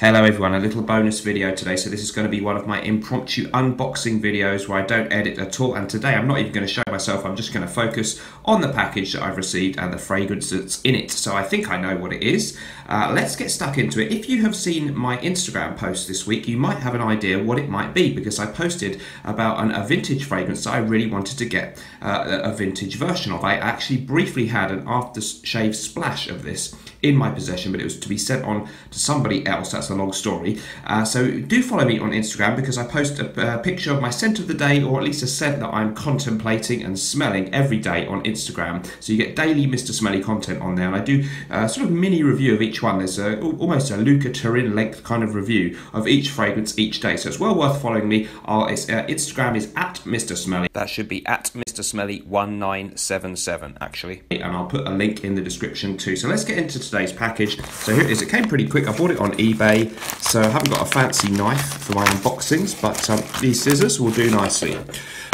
Hello everyone, a little bonus video today. So this is going to be one of my impromptu unboxing videos where I don't edit at all, and today I'm not even going to show myself, I'm just going to focus on the package that I've received and the fragrance that's in it. So I think I know what it is. Let's get stuck into it. If you have seen my Instagram post this week, you might have an idea what it might be, because I posted about a vintage fragrance that I really wanted to get a vintage version of. I actually briefly had an aftershave splash of this in my possession, but it was to be sent on to somebody else. That's a long story. So do follow me on Instagram, because I post a picture of my scent of the day, or at least a scent that I'm contemplating and smelling every day on Instagram. So you get daily Mr. Smelly content on there, and I do sort of mini review of each one. There's almost a Luca Turin length kind of review of each fragrance each day. So it's well worth following me. Instagram is at Mr. Smelly. That should be at Mr. Smelly 1977 actually. And I'll put a link in the description too. So let's get into today's package. So here it is. It came pretty quick. I bought it on eBay, so I haven't got a fancy knife for my unboxings, but these scissors will do nicely.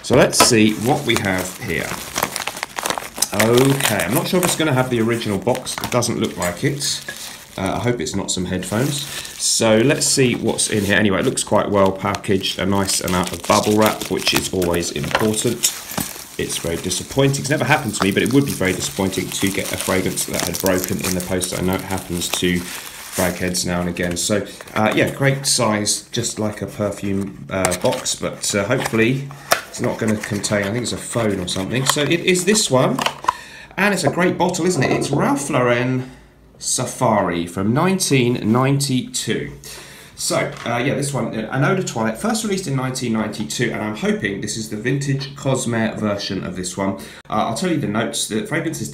So let's see what we have here. Okay, I'm not sure if it's going to have the original box. It doesn't look like it. I hope it's not some headphones. So let's see what's in here. Anyway, it looks quite well packaged. A nice amount of bubble wrap, which is always important. It's very disappointing. It's never happened to me, but it would be very disappointing to get a fragrance that had broken in the post. I know it happens to frag heads now and again. So yeah, great size, just like a perfume box, but hopefully it's not going to contain, I think it's a phone or something. So it is this one, and it's a great bottle, isn't it? It's Ralph Lauren Safari from 1992. So, yeah, this one, an eau de toilette, first released in 1992, and I'm hoping this is the vintage Cosmere version of this one. I'll tell you the notes. The fragrance is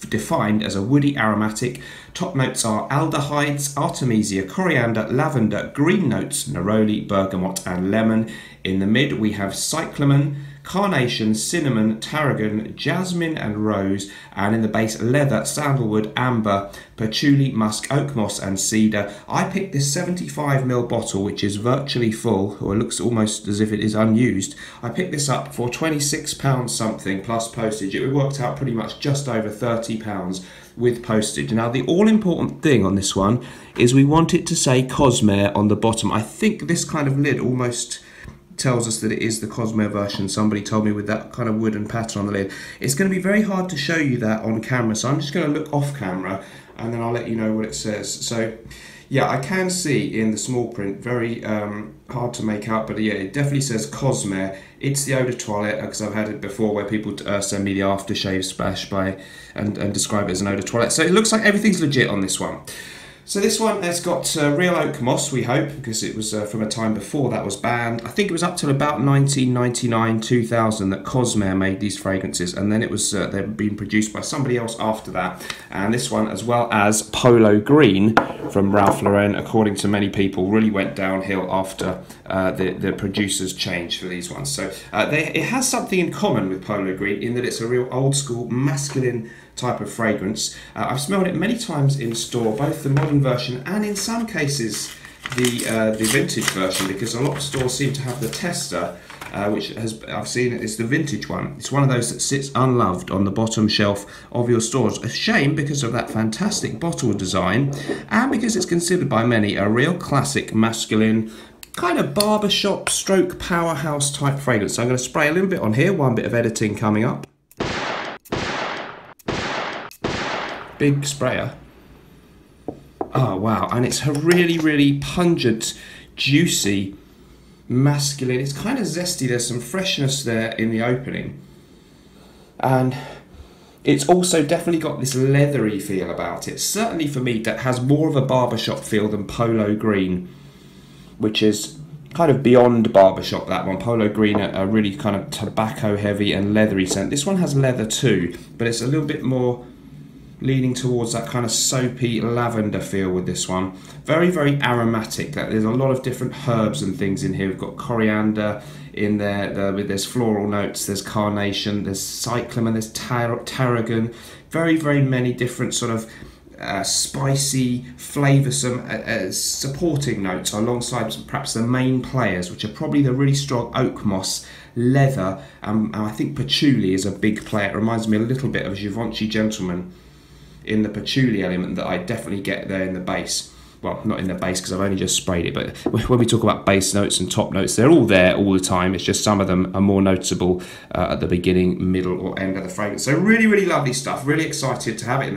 defined as a woody aromatic. Top notes are aldehydes, artemisia, coriander, lavender, green notes, neroli, bergamot, and lemon. In the mid, we have cyclamen, carnation, cinnamon, tarragon, jasmine and rose, and in the base, leather, sandalwood, amber, patchouli, musk, oak moss and cedar. I picked this 75ml bottle, which is virtually full, or it looks almost as if it is unused. I picked this up for £26 something plus postage. It worked out pretty much just over £30 with postage. Now the all-important thing on this one is we want it to say Cosmere on the bottom. I think this kind of lid almost tells us that it is the Cosmere version. Somebody told me with that kind of wooden pattern on the lid. It's going to be very hard to show you that on camera, so I'm just going to look off camera and then I'll let you know what it says. So yeah, I can see in the small print, very hard to make out, but yeah, it definitely says Cosmere. It's the eau de toilette, because I've had it before where people send me the aftershave splash and describe it as an eau de toilette. So it looks like everything's legit on this one. So this one has got real oak moss, we hope, because it was from a time before that was banned. I think it was up till about 1999, 2000 that Cosmere made these fragrances, and then it was they've been produced by somebody else after that. And this one, as well as Polo Green from Ralph Lauren, according to many people, really went downhill after the producers changed for these ones. So it has something in common with Polo Green in that it's a real old school masculine type of fragrance. I've smelled it many times in store, both the modern version and in some cases the vintage version, because a lot of stores seem to have the tester, which I've seen it's the vintage one. It's one of those that sits unloved on the bottom shelf of your stores. A shame, because of that fantastic bottle design, and because it's considered by many a real classic masculine kind of barbershop stroke powerhouse type fragrance. So I'm going to spray a little bit on here, one bit of editing coming up. Big sprayer. Oh wow, and it's a really, really pungent, juicy, masculine. It's kind of zesty. There's some freshness there in the opening, and it's also definitely got this leathery feel about it. Certainly for me, that has more of a barbershop feel than Polo Green, which is kind of beyond barbershop. That one, Polo Green, a really kind of tobacco heavy and leathery scent. This one has leather too, but it's a little bit more leaning towards that kind of soapy lavender feel with this one. Very, very aromatic. There's a lot of different herbs and things in here. We've got coriander in there, there's floral notes, there's carnation, there's cyclamen, there's tarragon. Very, very many different sort of spicy, flavoursome supporting notes alongside perhaps the main players, which are probably the really strong oak moss, leather, and I think patchouli is a big player. It reminds me a little bit of Givenchy Gentleman in the patchouli element that I definitely get there in the base. well, not in the base because I've only just sprayed it, but when we talk about base notes and top notes, they're all there all the time. It's just some of them are more noticeable at the beginning, middle, or end of the fragrance. So really, really lovely stuff. Really excited to have it in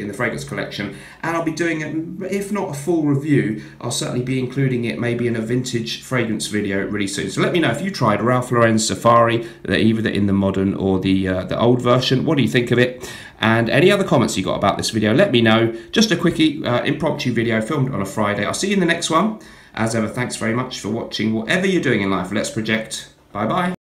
the fragrance collection, and I'll be doing it, if not a full review, I'll certainly be including it maybe in a vintage fragrance video really soon. So let me know if you tried Ralph Lauren Safari, either in the modern or the old version. What do you think of it? And any other comments you got about this video, let me know. Just a quickie, impromptu video filmed on a Friday. I'll see you in the next one. As ever, thanks very much for watching. Whatever you're doing in life, let's project. Bye-bye.